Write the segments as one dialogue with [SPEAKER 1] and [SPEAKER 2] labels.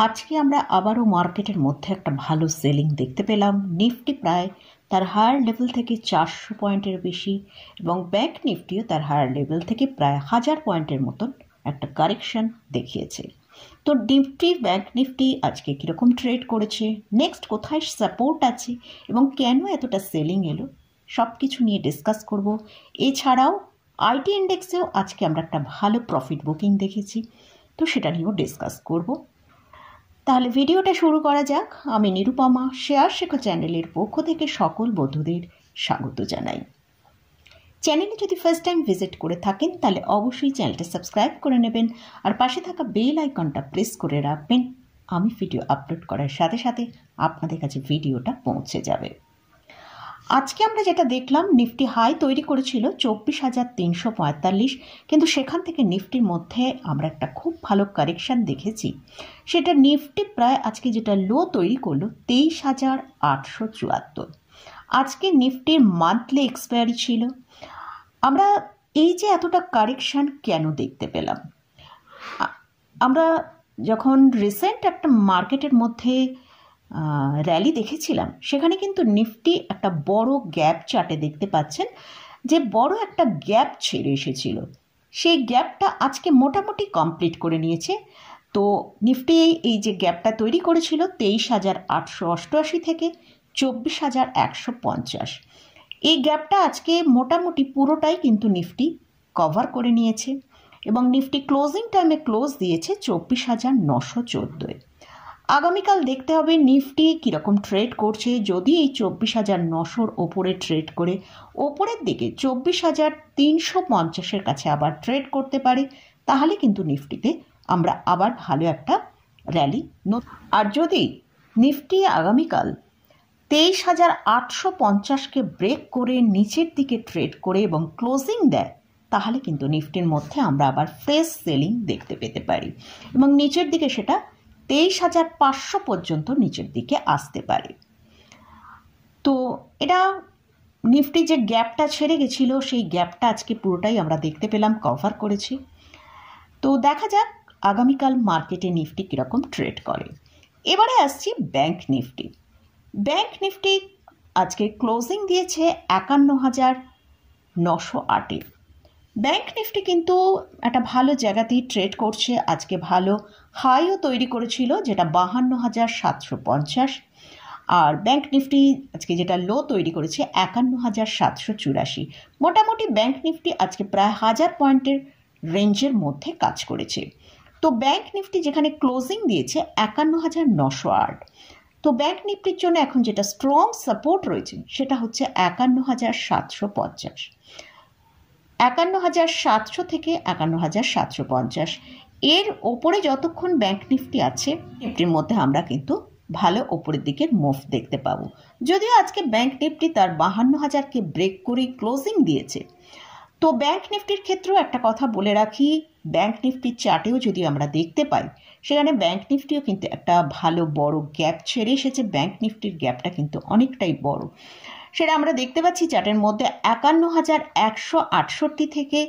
[SPEAKER 1] আজকে আমরা আবারও মার্কেটের মধ্যে একটা ভালো সেলিং দেখতে পেলাম। নিফটি প্রায় তার হায়ার লেভেল থেকে 400 পয়েন্টের বেশি এবং ব্যাংক নিফটিও তার হায়ার লেভেল থেকে প্রায় 1000 পয়েন্টের মতন একটা কারেকশন দেখিয়েছে। তো নিফটি ব্যাংক নিফটি আজকে কীরকম ট্রেড করেছে, নেক্সট কোথায় সাপোর্ট আছে এবং কেন এতটা সেলিং এলো, সব কিছু নিয়ে ডিসকাস করব। এছাড়াও আইটি ইন্ডেক্সেও আজকে আমরা একটা ভালো প্রফিট বুকিং দেখেছি, তো সেটা নিয়েও ডিসকাস করব। তাহলে ভিডিওটা শুরু করা যাক। আমি নিরুপমা, শেয়ার শেখো চ্যানেলের পক্ষ থেকে সকল বন্ধুদের স্বাগত জানাই। চ্যানেলে যদি ফার্স্ট টাইম ভিজিট করে থাকেন তাহলে অবশ্যই চ্যানেলটা সাবস্ক্রাইব করে নেবেন আর পাশে থাকা বেল আইকনটা প্রেস করে রাখবেন। আমি ভিডিও আপলোড করার সাথে সাথে আপনাদের কাছে ভিডিওটা পৌঁছে যাবে। আজকে আমরা যেটা দেখলাম, নিফটি হাই তৈরি করেছিল 24,345, কিন্তু সেখান থেকে নিফটির মধ্যে আমরা একটা খুব ভালো কারেকশান দেখেছি। সেটা নিফটি প্রায় আজকে যেটা লো তৈরি করলো 23,874। আজকে নিফটির মান্থলি এক্সপায়ারি ছিল। আমরা এই যে এতটা কারেকশান কেন দেখতে পেলাম, আমরা যখন রিসেন্ট একটা মার্কেটের মধ্যে র্যালি দেখেছিলাম, সেখানে কিন্তু নিফটি একটা বড় গ্যাপ চার্টে দেখতে পাচ্ছেন যে বড় একটা গ্যাপ ছেড়ে এসেছিল। সেই গ্যাপটা আজকে মোটামুটি কমপ্লিট করে নিয়েছে। তো নিফটি এই যে গ্যাপটা তৈরি করেছিল 23,888 থেকে 24,150, এই গ্যাপটা আজকে মোটামুটি পুরোটাই কিন্তু নিফটি কভার করে নিয়েছে এবং নিফটি ক্লোজিং টাইমে ক্লোজ দিয়েছে 24,914। আগামীকাল দেখতে হবে নিফটি কীরকম ট্রেড করছে। যদি এই 24,900 ওপরে ট্রেড করে ওপরের দিকে 24,350-এর কাছে আবার ট্রেড করতে পারে, তাহলে কিন্তু নিফটিতে আমরা আবার ভালো একটা র্যালি। আর যদি নিফটি আগামীকাল 23,850-কে ব্রেক করে নিচের দিকে ট্রেড করে এবং ক্লোজিং দেয়, তাহলে কিন্তু নিফটির মধ্যে আমরা আবার ফ্রেশ সেলিং দেখতে পেতে পারি এবং নিচের দিকে সেটা 23,500 পর্যন্ত নিচের দিকে আসতে পারে। তো এটা নিফটি যে গ্যাপটা ছেড়ে গেছিল, সেই গ্যাপটা আজকে পুরোটাই আমরা দেখতে পেলাম, কভার করেছি। তো দেখা যাক আগামীকাল মার্কেটে নিফটি কীরকম ট্রেড করে। এবারে আসছি ব্যাংক নিফটি। ব্যাংক নিফটি আজকে ক্লোজিং দিয়েছে 51,908-এ। ব্যাংক নিফটি কিন্তু একটা ভালো জায়গাতেই ট্রেড করছে। আজকে ভালো হাইও তৈরি করেছিল, যেটা 52,750, আর ব্যাংক নিফটি আজকে যেটা লো তৈরি করেছে 51,784। মোটামুটি ব্যাংক নিফটি আজকে প্রায় 1000 পয়েন্টের রেঞ্জের মধ্যে কাজ করেছে। তো ব্যাংক নিফটি যেখানে ক্লোজিং দিয়েছে 51,908, তো ব্যাংক নিফটির জন্য এখন যেটা স্ট্রং সাপোর্ট রয়েছে সেটা হচ্ছে 51,750। 51,700 থেকে 51,750 এর ওপরে যতক্ষণ ব্যাংক নিফটি আছে, নিফটির মধ্যে আমরা কিন্তু ভালো ওপরের দিকের মুভ দেখতে পাবো। যদিও আজকে ব্যাংক নিফটি তার 52,000-কে ব্রেক করে ক্লোজিং দিয়েছে। তো ব্যাংক নিফটির ক্ষেত্রেও একটা কথা বলে রাখি, ব্যাংক নিফটির চার্টেও যদি আমরা দেখতে পাই, সেখানে ব্যাংক নিফটিও কিন্তু একটা ভালো বড় গ্যাপ ছেড়ে এসেছে। ব্যাংক নিফটির গ্যাপটা কিন্তু অনেকটাই বড়, সেটা আমরা দেখতে পাচ্ছি চার্টের মধ্যে 51,168 থেকে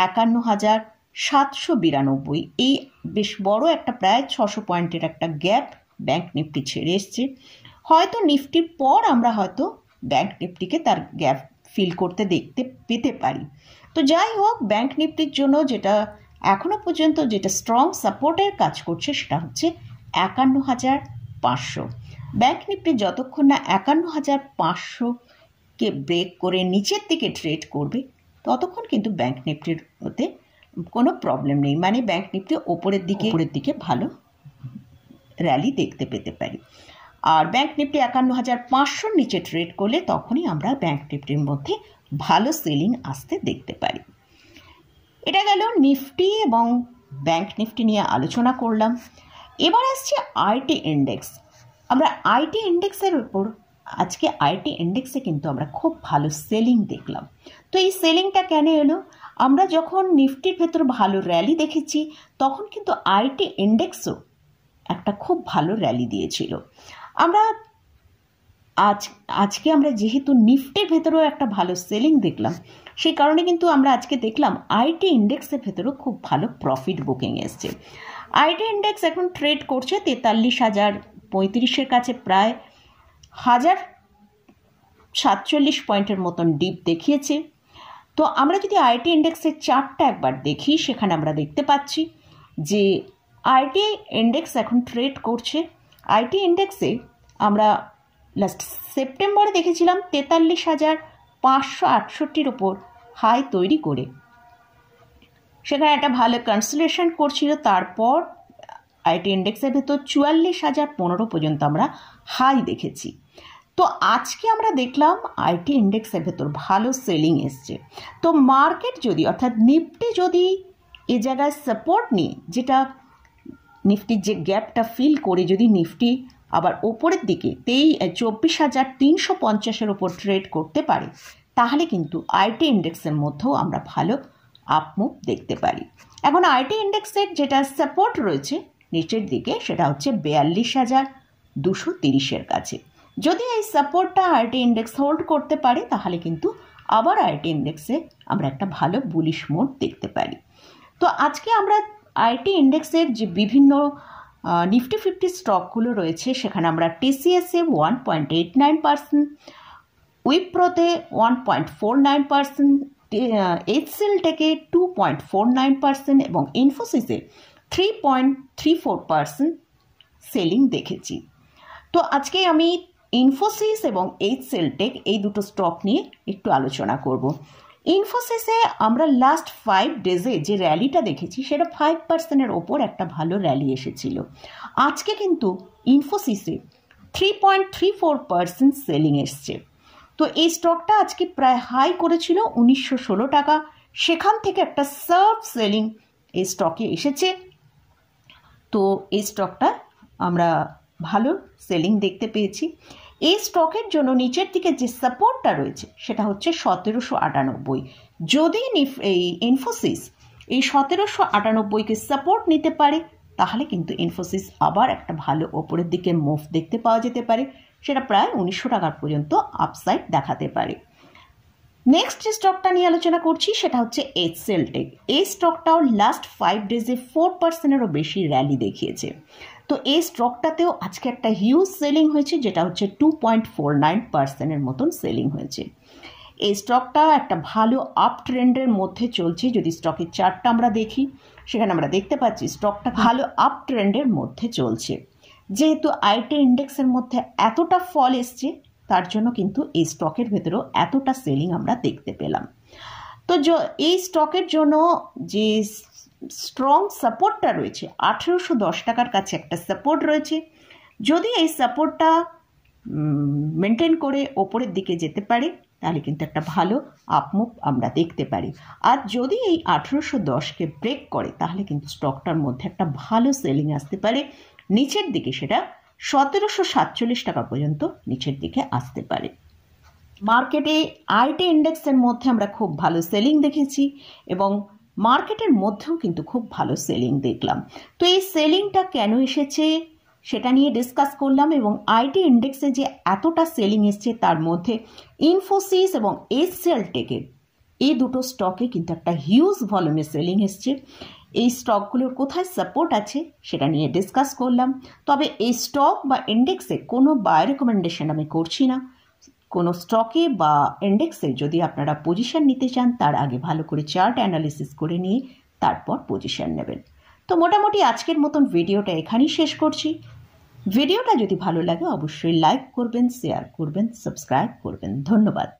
[SPEAKER 1] 51,792, এই বেশ বড় একটা প্রায় 600 পয়েন্টের একটা গ্যাপ ব্যাংক নিফটি ছেড়ে এসছে। হয়তো নিফটির পর আমরা হয়তো ব্যাংক নিফটিকে তার গ্যাপ ফিল করতে দেখতে পেতে পারি। তো যাই হোক, ব্যাংক নিফটির জন্য যেটা এখনো পর্যন্ত যেটা স্ট্রং সাপোর্টের কাজ করছে সেটা হচ্ছে 51,500। ব্যাংক নিফটি যতক্ষণ না 51,500-কে ব্রেক করে নিচের দিকে ট্রেড করবে, ততক্ষণ কিন্তু ব্যাংক নিফটির মধ্যে কোনো প্রবলেম নেই। মানে ব্যাংক নিফটি ওপরের দিকে ভালো র্যালি দেখতে পেতে পারি। আর ব্যাংক নিফটি 51,500-র নিচে ট্রেড করলে তখনই আমরা ব্যাংক নিফটির মধ্যে ভালো সেলিং আসতে দেখতে পারি। এটা গেল নিফটি এবং ব্যাংক নিফটি নিয়ে আলোচনা করলাম। এবার আসছে আইটি ইন্ডেক্স। আমরা আইটি ইন্ডেক্সের উপর আজকে আইটি ইন্ডেক্সে কিন্তু আমরা খুব ভালো সেলিং দেখলাম। তো এই সেলিংটা কেন এলো? আমরা যখন নিফটির ভেতর ভালো র্যালি দেখেছি, তখন কিন্তু আইটি ইন্ডেক্সও একটা খুব ভালো র্যালি দিয়েছিল। আমরা আজকে আমরা যেহেতু নিফটির ভেতরেও একটা ভালো সেলিং দেখলাম, সেই কারণে কিন্তু আমরা আজকে দেখলাম আইটি ইন্ডেক্সের ভেতরেও খুব ভালো প্রফিট বুকিং এসছে। আইটি ইন্ডেক্স এখন ট্রেড করছে 43,035-এর কাছে, প্রায় 1,047 পয়েন্টের মতন ডিপ দেখিয়েছে। তো আমরা যদি আইটি ইন্ডেক্সের চার্টটা একবার দেখি, সেখানে আমরা দেখতে পাচ্ছি যে আইটি ইন্ডেক্স এখন ট্রেড করছে। আইটি ইন্ডেক্সে আমরা লাস্ট সেপ্টেম্বরে দেখেছিলাম 43,568-র ওপর হাই তৈরি করে সেখানে একটা ভালো কনসোলিডেশন করছিল। তারপর আইটি ইন্ডেক্সের ভেতর 44,015 পর্যন্ত আমরা হাই দেখেছি। তো আজকে আমরা দেখলাম আইটি ইন্ডেক্সের ভেতর ভালো সেলিং এসছে। তো মার্কেট যদি, অর্থাৎ নিফটি যদি এ জায়গায় সাপোর্ট নিয়ে, যেটা নিফটির যে গ্যাপটা ফিল করে যদি নিফটি আবার ওপরের দিকে 24,350-এর ওপর ট্রেড করতে পারে, তাহলে কিন্তু আইটি ইন্ডেক্সের মধ্যেও আমরা ভালো আপমুভ দেখতে পারি। এখন আইটি ইন্ডেক্সের যেটা সাপোর্ট রয়েছে নিচের দিকে, সেটা হচ্ছে 42,230-এর কাছে। যদি এই সাপোর্টটা আইটি ইন্ডেক্স হোল্ড করতে পারে, তাহলে কিন্তু আবার আইটি ইন্ডেক্সে আমরা একটা ভালো বুলিশ মোড দেখতে পারি। তো আজকে আমরা আইটি ইন্ডেক্সের যে বিভিন্ন নিফটি 50 স্টকগুলো রয়েছে, সেখানে আমরা টিসিএসে 1.89%, উইপ্রোতে 1.49%, এইচসিএল টেকে 2.49% এবং ইনফোসিসে 3.34% সেলিং দেখেছি। তো আজকে আমি ইনফোসিস এবং এইচসিএল টেক এই দুটো স্টক নিয়ে একটু আলোচনা করব। ইনফোসিসে আমরা লাস্ট 5 ডেজে যে র্যালিটা দেখেছি, সেটা 5%-এর ওপর একটা ভালো র্যালি এসেছিল। আজকে কিন্তু ইনফোসিসে 3.34% সেলিং এসছে। তো এই স্টকটা আজকে প্রায় হাই করেছিল 1916 টাকা, সেখান থেকে একটা সার্ভ সেলিং এই স্টকে এসেছে। তো এই স্টকটা আমরা ভালো সেলিং দেখতে পেয়েছি। এই স্টকের জন্য নিচের দিকে যে সাপোর্টটা রয়েছে, সেটা হচ্ছে 1798। যদি এই ইনফোসিস এই 1798-কে সাপোর্ট নিতে পারে, তাহলে কিন্তু ইনফোসিস আবার একটা ভালো ওপরের দিকে মুভ দেখতে পাওয়া যেতে পারে, সেটা প্রায় 1900 টাকা পর্যন্ত আপসাইড দেখাতে পারে। নেক্সট যে স্টকটা নিয়ে আলোচনা করছি, সেটা হচ্ছে এইচসিএল টেক। এই স্টকটাও লাস্ট 5 ডেজে 4%-এরও বেশি র্যালি দেখিয়েছে। তো এই স্টকটাতেও আজকে একটা হিউজ সেলিং হয়েছে, যেটা হচ্ছে 2.49%-এর মতন সেলিং হয়েছে। এই স্টকটা একটা ভালো আপ ট্রেন্ডের মধ্যে চলছে। যদি স্টকের চার্টটা আমরা দেখি, সেখানে আমরা দেখতে পাচ্ছি স্টকটা ভালো আপ ট্রেন্ডের মধ্যে চলছে। যেহেতু আইটি ইন্ডেক্সের মধ্যে এতটা ফল এসছে, তার জন্য কিন্তু এই স্টকের ভেতরেও এতটা সেলিং আমরা দেখতে পেলাম। তো এই স্টকের জন্য যে স্ট্রং সাপোর্টটা রয়েছে, 1810 টাকার কাছে একটা সাপোর্ট রয়েছে। যদি এই সাপোর্টটা মেনটেন করে ওপরের দিকে যেতে পারে, তাহলে কিন্তু একটা ভালো আপমুভ আমরা দেখতে পারি। আর যদি এই 1810-কে ব্রেক করে, তাহলে কিন্তু স্টকটার মধ্যে একটা ভালো সেলিং আসতে পারে নিচের দিকে, সেটা 1747 টাকা পর্যন্ত নিচের দিকে আসতে পারে। মার্কেটে আইটি ইন্ডেক্সের মধ্যে আমরা খুব ভালো সেলিং দেখেছি এবং মার্কেটের মধ্যেও কিন্তু খুব ভালো সেলিং দেখলাম। তো এই সেলিংটা কেন এসেছে সেটা নিয়ে ডিসকাস করলাম, এবং আইটি ইন্ডেক্সে যে এতটা সেলিং এসছে, তার মধ্যে ইনফোসিস এবং এইচসিএল টেকের এই দুটো স্টকে কিন্তু একটা হিউজ ভলিউমে সেলিং এসছে। এই স্টকগুলোর কোথায় সাপোর্ট আছে সেটা নিয়ে ডিসকাস করলাম। তবে এই স্টক বা ইন্ডেক্সে কোনো বাই রেকমেন্ডেশন আমি করছি না। কোনো স্টকে বা ইন্ডেক্সে যদি আপনারা পজিশন নিতে চান, তার আগে ভালো করে চার্ট অ্যানালিসিস করে নিয়ে তারপর পজিশন নেবেন। তো মোটামুটি আজকের মতন ভিডিওটা এখানেই শেষ করছি। ভিডিওটা যদি ভালো লাগে অবশ্যই লাইক করবেন, শেয়ার করবেন, সাবস্ক্রাইব করবেন। ধন্যবাদ।